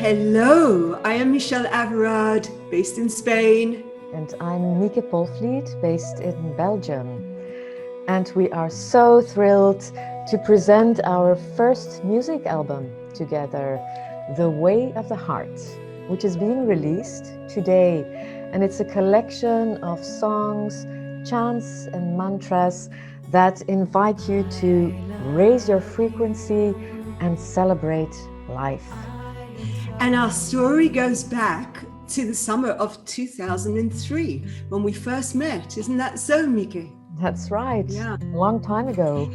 Hello, I am Michelle Averard, based in Spain. And I'm Mieke Polvliet, based in Belgium. And we are so thrilled to present our first music album together, The Way of the Heart, which is being released today. And it's a collection of songs, chants, and mantras that invite you to raise your frequency and celebrate life. And our story goes back to the summer of 2003 when we first met. Isn't that so, Mieke? That's right. Yeah. A long time ago.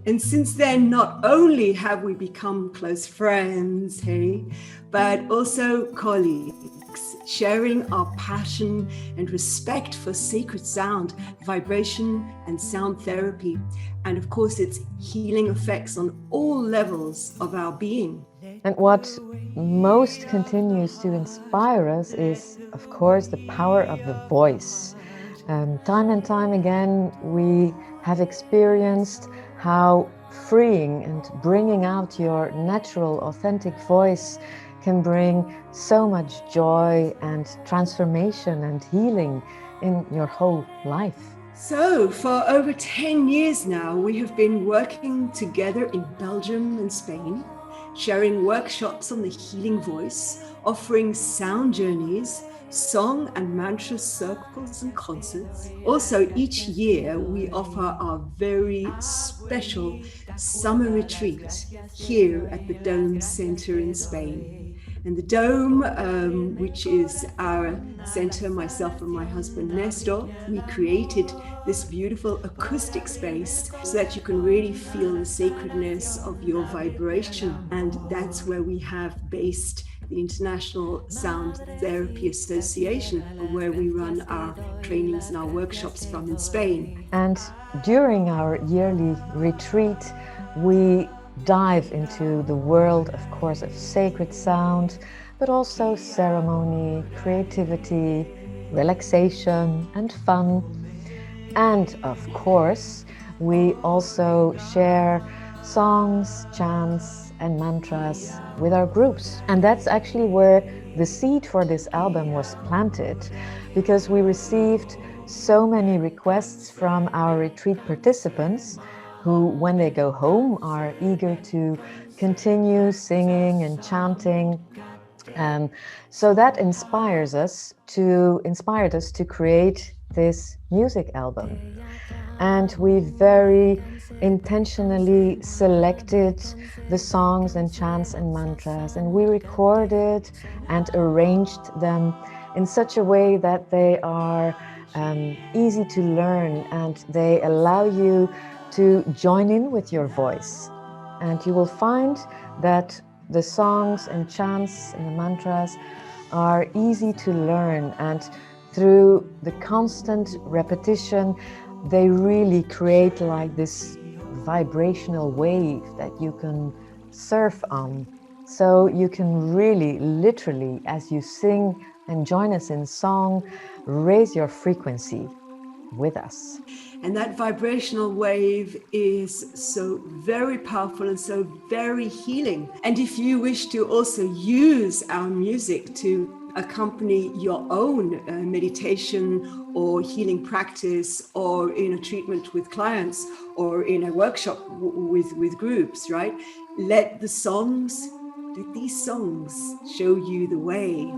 And since then, not only have we become close friends, hey, but also colleagues, sharing our passion and respect for sacred sound, vibration, and sound therapy. And of course, its healing effects on all levels of our being. And what most continues to inspire us is, of course, the power of the voice. Time and time again, we have experienced how freeing and bringing out your natural, authentic voice can bring so much joy and transformation and healing in your whole life. So, for over 10 years now, we have been working together in Belgium and Spain, sharing workshops on the healing voice, offering sound journeys, song and mantra circles and concerts. Also, each year we offer our very special summer retreat here at the Dome Center in Spain. And the Dome, which is our center, myself and my husband Nestor, we created this beautiful acoustic space so that you can really feel the sacredness of your vibration. And that's where we have based the International Sound Therapy Association, where we run our trainings and our workshops from in Spain. And during our yearly retreat, we dive into the world, of course, of sacred sound, but also ceremony, creativity, relaxation, and fun. And of course, we also share songs, chants, and mantras with our groups. And that's actually where the seed for this album was planted, because we received so many requests from our retreat participants who, when they go home, are eager to continue singing and chanting. So that inspired us to create this music album. And we very intentionally selected the songs and chants and mantras, and we recorded and arranged them in such a way that they are easy to learn, and they allow you to join in with your voice. And you will find that the songs and chants and the mantras are easy to learn, and through the constant repetition, they really create like this vibrational wave that you can surf on. So you can really, literally, as you sing and join us in song, raise your frequency with us. And that vibrational wave is so very powerful and so very healing. And if you wish to also use our music to accompany your own meditation or healing practice, or in a treatment with clients, or in a workshop with groups, right? Let these songs show you the way.